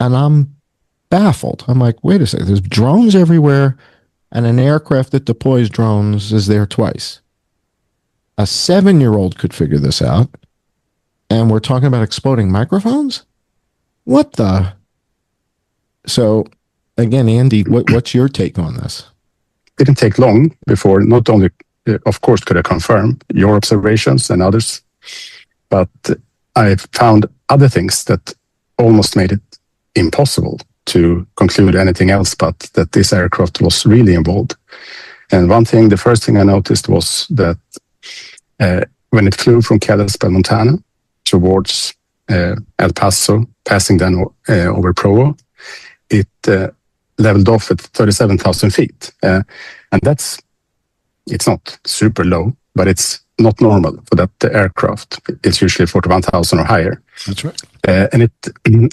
and I'm baffled. I'm like, wait a second, there's drones everywhere, and an aircraft that deploys drones is there twice. A 7-year-old could figure this out, and we're talking about exploding microphones? What the? So, again, Andy, what's your take on this? It didn't take long before not only, of course, could I confirm your observations and others, but I found other things that almost made it impossible to conclude anything else but that this aircraft was really involved. And one thing, the first thing I noticed was that when it flew from Kalispell, Montana, towards El Paso, passing then over Provo, it leveled off at 37,000 feet. And it's not super low, but it's not normal for that aircraft. It's usually 41,000 or higher. That's right. And it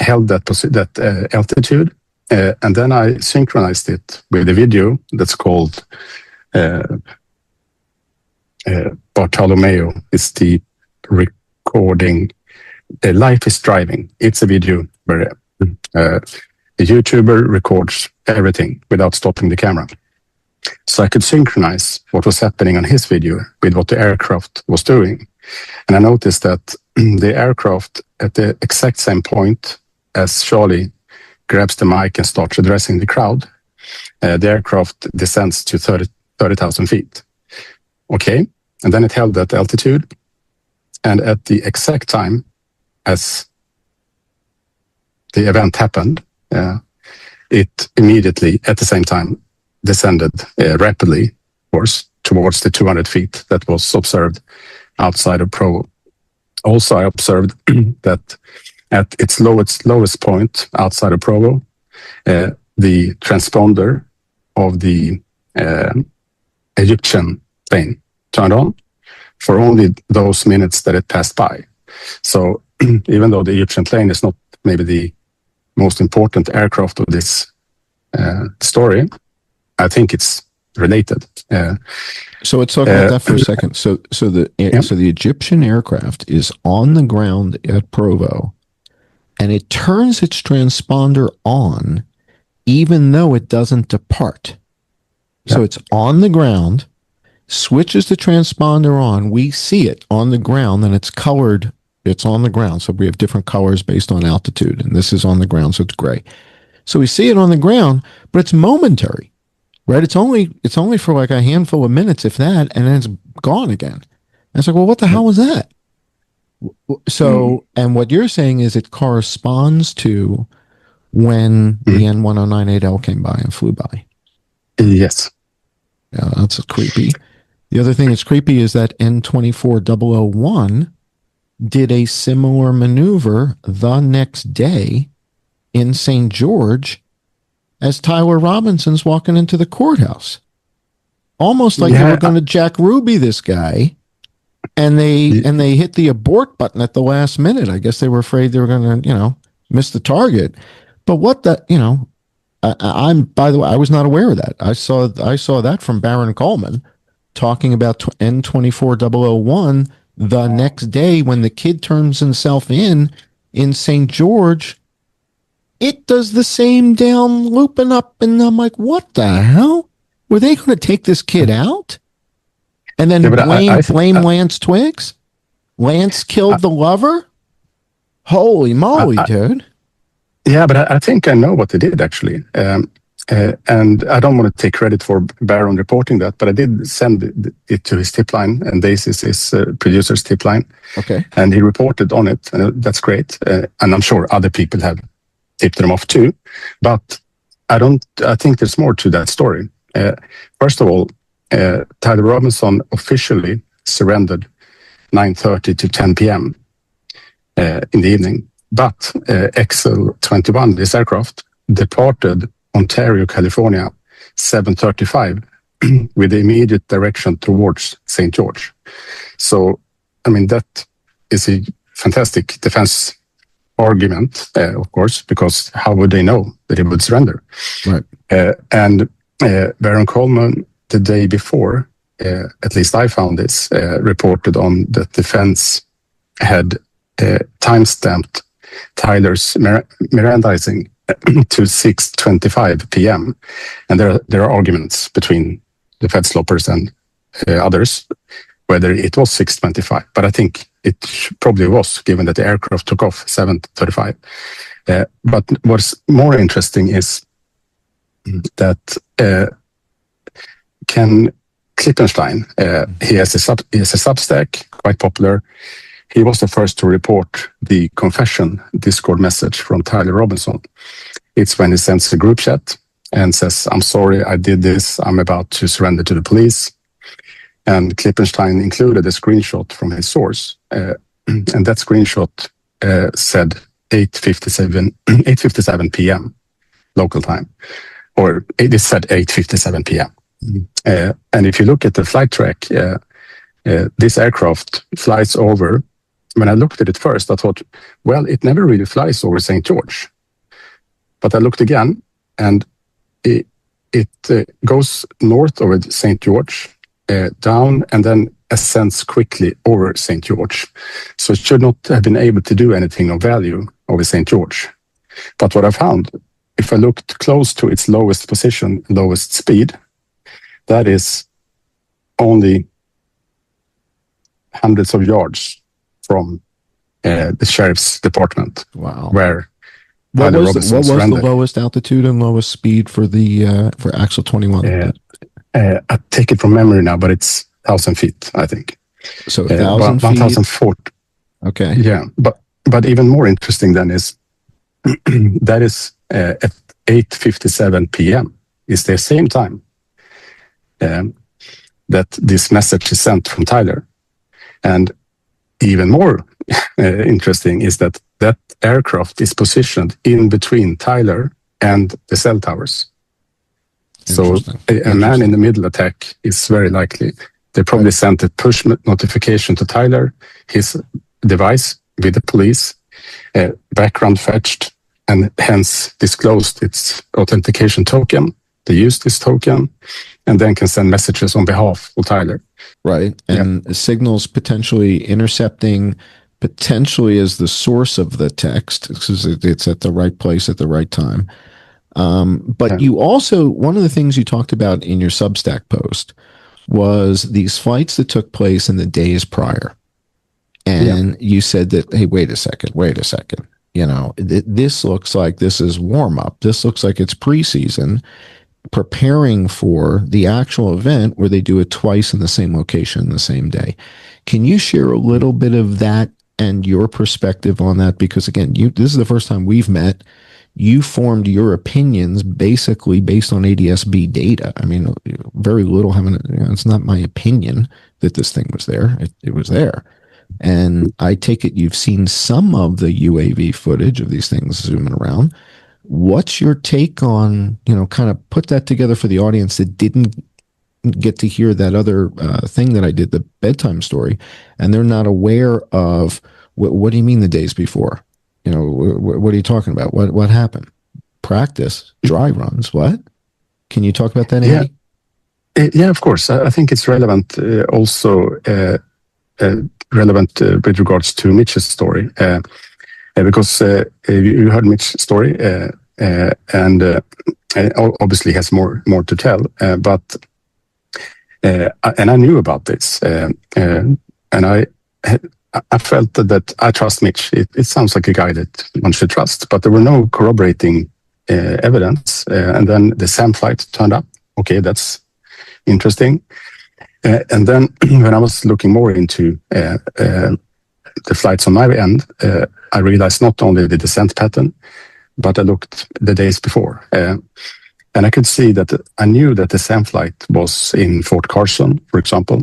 held that altitude. And then I synchronized it with a video that's called Bartolomeo. It's the recording. Life is Driving. It's a video where a YouTuber records everything without stopping the camera. So I could synchronize what was happening on his video with what the aircraft was doing. And I noticed that the aircraft at the exact same point as Charlie grabs the mic and starts addressing the crowd, the aircraft descends to 30,000 feet. Okay. And then it held that altitude. And at the exact time as the event happened, it immediately, at the same time, descended rapidly, of course, towards the 200 feet that was observed outside of Provo. Also, I observed that at its lowest point outside of Provo, the transponder of the Egyptian plane turned on for only those minutes that it passed by. So even though the Egyptian plane is not maybe the most important aircraft of this story, I think it's related. So let's talk about that for a second. So the Egyptian aircraft is on the ground at Provo, and it turns its transponder on, even though it doesn't depart. So it's on the ground, switches the transponder on. We see it on the ground, and it's colored. It's on the ground. So we have different colors based on altitude, and this is on the ground, so it's gray. So we see it on the ground, but it's momentary. Right, it's only for like a handful of minutes, if that, and then it's gone again. And it's like, well, what the hell was that? So, and what you're saying is it corresponds to when the N1098L came by and flew by. Yes. Yeah, that's creepy. The other thing that's creepy is that N24001 did a similar maneuver the next day in St. George as Tyler Robinson's walking into the courthouse. Almost like they were going to Jack Ruby this guy, and they hit the abort button at the last minute. I guess they were afraid they were going to, miss the target. But what the, I'm, by the way, I was not aware of that. I saw that from Baron Coleman talking about N24001 the next day when the kid turns himself in St. George. It does the same down looping up, and I'm like, what the hell? Were they going to take this kid out? And then blame Lance Twiggs? Lance killed the lover? Holy moly, dude. Yeah, but I think I know what they did, actually. And I don't want to take credit for Baron reporting that, but I did send it to his tip line, and this is his producer's tip line. Okay. And he reported on it, and that's great. And I'm sure other people have tipped them off too, but I think there's more to that story. First of all, Tyler Robinson officially surrendered 9:30 to 10 p.m. In the evening, but XL-21, this aircraft, departed Ontario, California, 7:35 with the immediate direction towards St. George. So, I mean, that is a fantastic defense argument, of course, because how would they know that he would surrender? Right. And Baron Coleman, the day before, at least I found this, reported on that defense had time-stamped Tyler's Mirandizing to 6:25 p.m. And there are arguments between the Fed sloppers and others whether it was 6:25, but I think it probably was, given that the aircraft took off 7:35. But what's more interesting is that Ken Klippenstein, he has a Substack, quite popular. He was the first to report the confession Discord message from Tyler Robinson. It's when he sends a group chat and says, "I'm sorry, I did this. I'm about to surrender to the police." And Klippenstein included a screenshot from his source. And that screenshot said 8:57 p.m. local time, or it said 8:57 p.m. And if you look at the flight track, this aircraft flies over. When I looked at it first, I thought, well, it never really flies over St. George. But I looked again, and it goes north over St. George, down, and then ascends quickly over St. George. So it should not have been able to do anything of value over St. George. But what I found, if I looked close to its lowest position, lowest speed, that is only hundreds of yards from the sheriff's department. Wow. Where what was the lowest altitude and lowest speed for the for Axel 21? I take it from memory now, but it's 1,000 feet, I think. So 1,000 feet? 1,004. Okay. Yeah, but even more interesting then is that is at 8:57 p.m. is the same time that this message is sent from Tyler. And even more interesting is that that aircraft is positioned in between Tyler and the cell towers. So a man in the middle attack is very likely. They probably sent a push notification to Tyler, his device with the police, background fetched, and hence disclosed its authentication token. They use this token and then can send messages on behalf of Tyler. Right. And signals potentially intercepting, potentially as the source of the text, because it's at the right place at the right time. But you also, one of the things you talked about in your Substack post was these flights that took place in the days prior. And you said that, hey, wait a second. You know, this looks like this is warm up. This looks like it's preseason, preparing for the actual event where they do it twice in the same location the same day. Can you share a little bit of that and your perspective on that? Because again, this is the first time we've met. You formed your opinions basically based on ADS-B data. I mean, very little it's not my opinion that this thing was there. It was there. And I take it you've seen some of the UAV footage of these things zooming around. What's your take on, kind of put that together for the audience that didn't get to hear that other thing that I did, the bedtime story, and they're not aware of what do you mean the days before? What are you talking about? What happened? Practice, dry runs, what? Can you talk about that, Andy? Yeah, of course. I think it's relevant also with regards to Mitch's story. Because you heard Mitch's story, and obviously has more to tell. But I knew about this, and I felt that I trust Mitch. It sounds like a guy that one should trust, but there were no corroborating evidence. And then the SAM flight turned up. Okay, that's interesting. And then when I was looking more into the flights on my end, I realized not only the descent pattern, but I looked the days before. And I could see that I knew that the SAM flight was in Fort Carson, for example.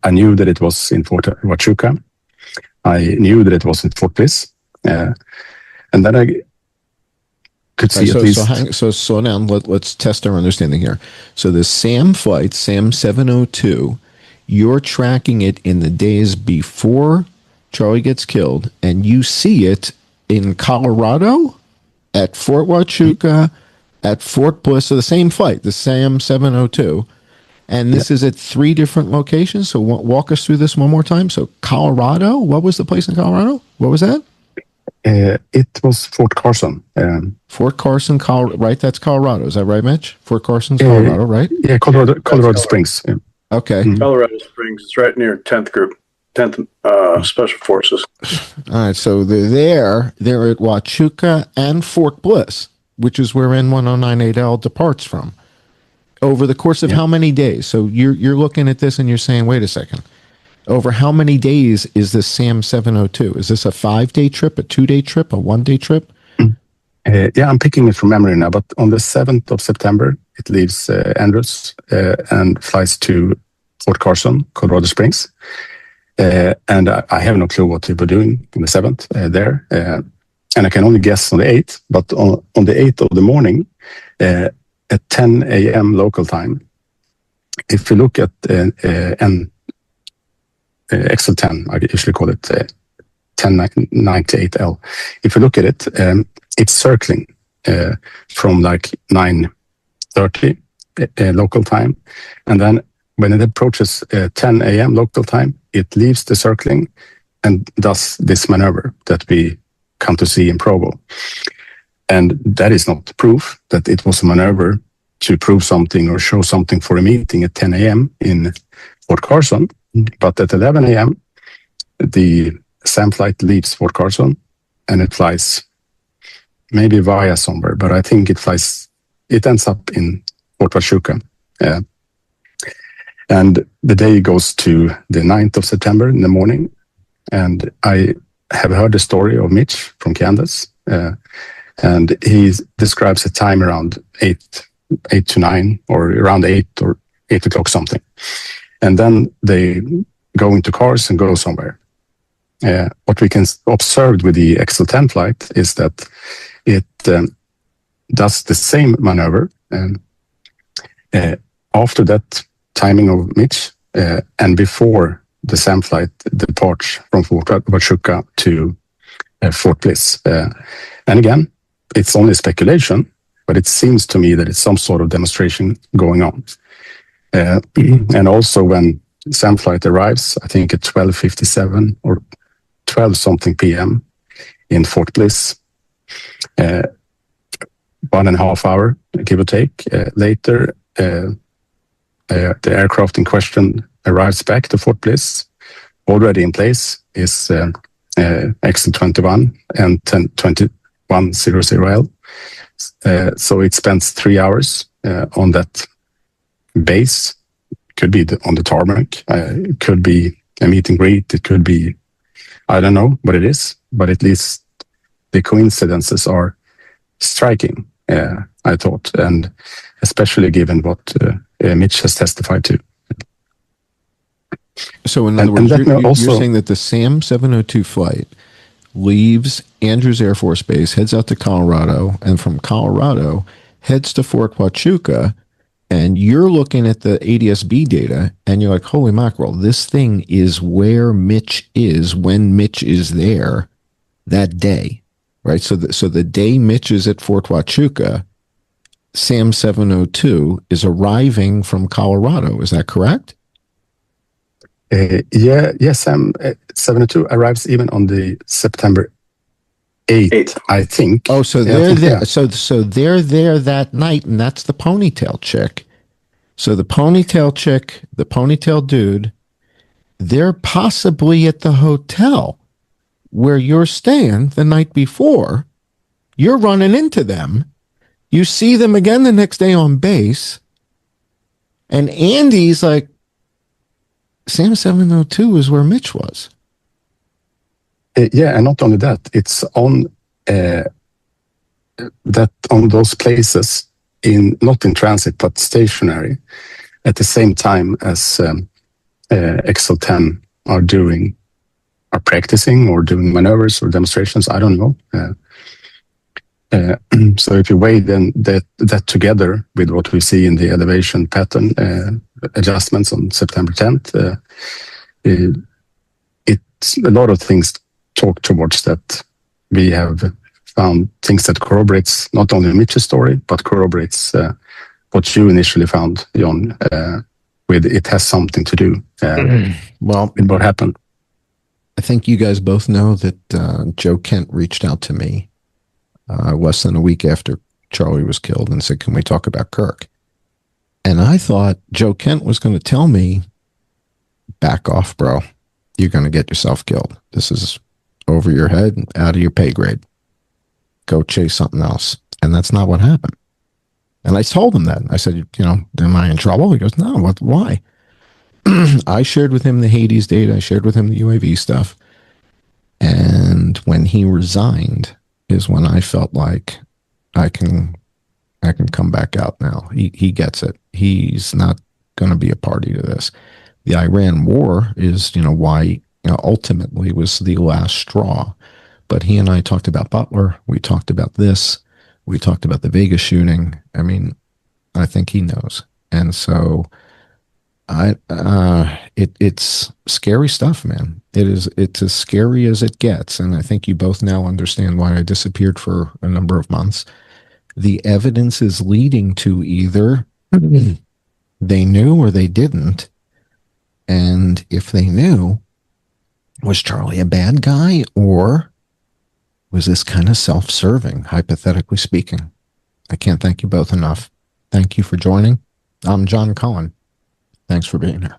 I knew that it was in Fort Huachuca. I knew that it was in Fort Bliss. And then I could see at least... So slow down. Let's test our understanding here. So the SAM flight, SAM 702, you're tracking it in the days before Charlie gets killed, and you see it in Colorado, at Fort Huachuca, at Fort Bliss, so the same flight, the SAM 702. And this is at 3 different locations. So walk us through this one more time. So Colorado, what was the place in Colorado? What was that? It was Fort Carson. Fort Carson, right? That's Colorado. Is that right, Mitch? Fort Carson's Colorado, right? Yeah, Colorado Springs. Yeah. Okay. Colorado Springs is right near 10th Group, 10th Special Forces. All right, so they're there. They're at Huachuca and Fort Bliss, which is where N1098L departs from. Over the course of how many days? So you're looking at this and you're saying, wait a second. Over how many days is this SAM 702? Is this a 5-day trip, a 2-day trip, a 1-day trip? Yeah, I'm picking it from memory now, but on the 7th of September, it leaves Andrews and flies to Fort Carson, Colorado Springs. And I have no clue what they were doing on the 7th there. And I can only guess on the 8th, but on the 8th of the morning, at 10 a.m. local time, if you look at Excel 10, I usually call it 1098L. If you look at it, it's circling from like 9:30 local time. And then when it approaches 10 a.m. local time, it leaves the circling and does this maneuver that we come to see in Provo. And that is not proof that it was a maneuver to prove something or show something for a meeting at 10 a.m. in Fort Carson. But at 11 a.m., the SAM flight leaves Fort Carson and it flies maybe via somewhere, but I think it ends up in Fort Huachuca. And the day goes to the 9th of September in the morning. And I have heard the story of Mitch from Kansas. And he describes a time around 8 to 9 or around 8 or 8 o'clock something. And then they go into cars and go somewhere. What we can observe with the Excel 10 flight is that it does the same maneuver after that timing of Mitch and before the SAM flight departs from Fort Huachuca to Fort Bliss. And again, it's only speculation, but it seems to me that it's some sort of demonstration going on. And also when SAM flight arrives, I think at 12:57 or 12 something p.m. in Fort Bliss, 1.5 hour, give or take, later, the aircraft in question arrives back to Fort Bliss. Already in place is XL-21 and 2100L. So it spends 3 hours on that base. Could be on the tarmac. It could be a meet and greet. It could be, I don't know what it is, but at least the coincidences are striking, I thought, and especially given what Mitch has testified to. So in other words, you're saying that the SAM 702 flight leaves Andrews Air Force Base, heads out to Colorado, and from Colorado heads to Fort Huachuca, and you're looking at the ADS-B data, and you're like, holy mackerel, this thing is where Mitch is when Mitch is there that day, right? So the day Mitch is at Fort Huachuca, SAM 702 is arriving from Colorado. Is that correct? Yes, SAM 702 arrives even on the September 8th, I think. Oh, so they're there. Yeah. So they're there that night, and that's the ponytail chick. So the ponytail chick, the ponytail dude, they're possibly at the hotel where you're staying the night before. You're running into them. You see them again the next day on base. And Andy's like, SAM 702 is where Mitch was. Yeah, and not only that, it's on on those places not in transit but stationary at the same time as Excel 10 are practicing or doing maneuvers or demonstrations. I don't know. So if you weigh then that together with what we see in the elevation pattern adjustments on September 10th, it's a lot of things talk towards that. We have found things that corroborates not only Mitch's story, but corroborates what you initially found, John, with it has something to do with what happened. I think you guys both know that Joe Kent reached out to me less than a week after Charlie was killed and said, "Can we talk about Kirk?" And I thought Joe Kent was going to tell me, "Back off, bro. You're going to get yourself killed. This is over your head, out of your pay grade. Go chase something else." And that's not what happened. And I told him that. I said, "Am I in trouble?" He goes, "No, what? Why?" I shared with him the Hades data. I shared with him the UAV stuff. And when he resigned is when I felt like I can come back out now. He gets it. He's not going to be a party to this. The Iran war is, why ultimately was the last straw. But he and I talked about Butler. We talked about this. We talked about the Vegas shooting. I mean, I think he knows. And so it's scary stuff, man. It's as scary as it gets. And I think you both now understand why I disappeared for a number of months. The evidence is leading to either they knew or they didn't. And if they knew, was Charlie a bad guy, or was this kind of self-serving, hypothetically speaking? I can't thank you both enough. Thank you for joining. I'm John Cullen. Thanks for being here.